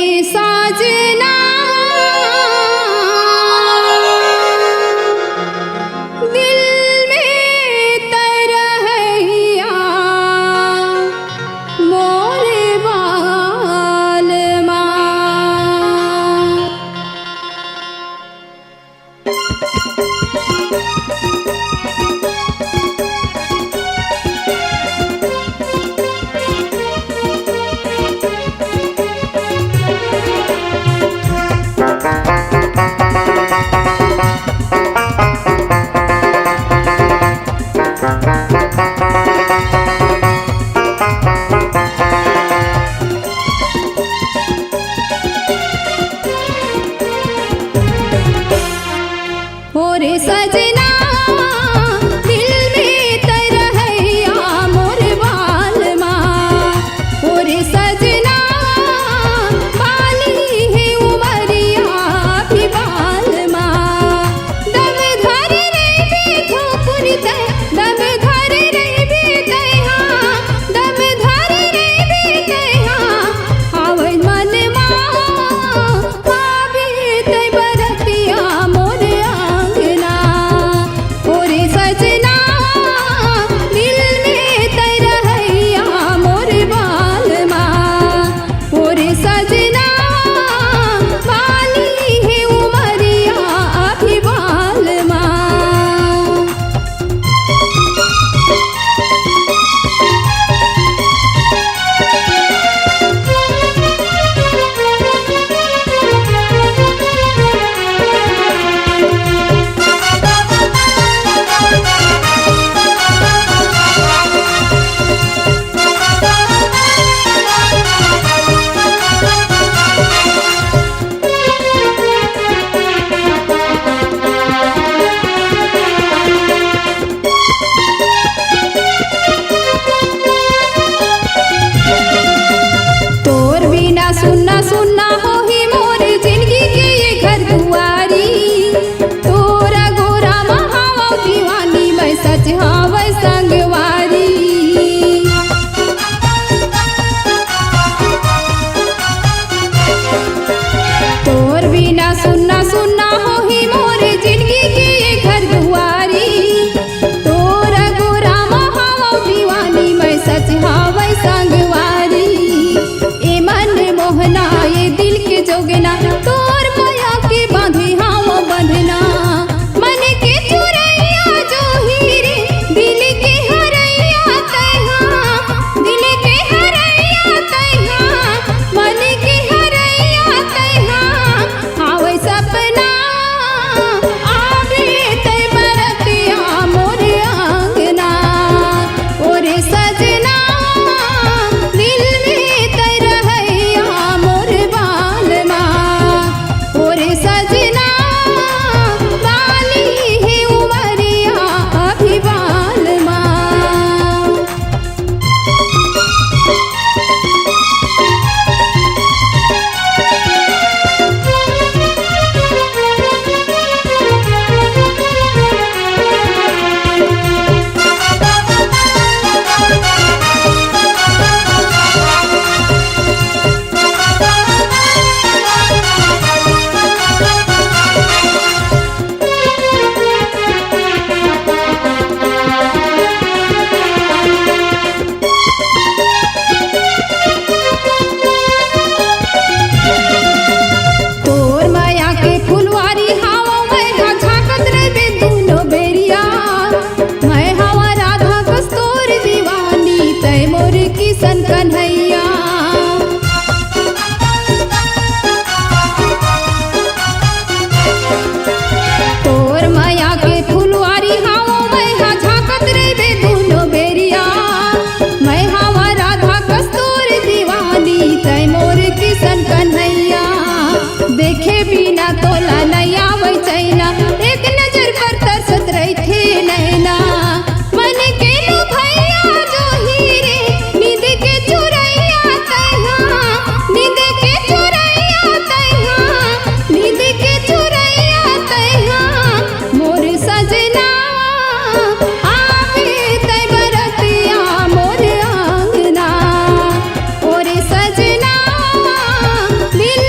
साजना दिल में तरहिया मोरे बालमा। मोरे सजना दिल में तरहिया मोरे बालमा। मोरे सजना बाली है उमरिया भी बालमा। दम धरे रे बेथो पुरते दम धरे रे बेतहा दम धरे रे बेतहा आवै मनमा आवे तै बरतिया मोरे आंगना। मोरे सजना दिल में तरहिया मोरे बालमा। मोरे सजना बाली है उमरिया अभी बालमा। तोर बिना सुन्ना सुन्ना होही मोर जिंदगी के ये घर दुआरी। तोरा गोरा महावा दीवानी मैं सच हावै संगवारी। तोर बिना सुन्ना सुन्ना होही मोर जिंदगी के ये घर दुआरी। तोरा गोरा महावा दीवानी मैं सच हावै संगवारी। ए मन मोहना ये दिल के जोगना तोर माया के बांधे हम बंधना। मन के चुरैया जो हीरे दिल के हरैया तैहा दिल के हरैया तैहा मन के हरैया तैहा आवै सपना आवे तै बरतिया मोरे आंगना। मोरे सजना दिल में तरहिया मोरे बालमा। मोरे सजना बाली है उमरिया अभी बालमा। तोर माया के फुलवारी हावा मैं झांकत रे दुनो बेरिया। मैं हवा राधा कस्तूर दीवानी तै मोर किसन कन्हैया। तोर माया के फुलवारी हावा मैं झांकत रे दुनो बेरिया। मैं हवा राधा कस्तूर दीवानी तै मोर किसन कन्हैया। देखे बिना तोला नहीं आवै चैना एक नजर पर तरसत रहिथे नैना। मन के लुभैया जो हीरे नींद के चुरैया तैहा नींद के चुरैया तैहा नींद के चुरैया तैहा। मोर सजना आवे तै बरतिया मोरे आंगना। मोरे सजना दिल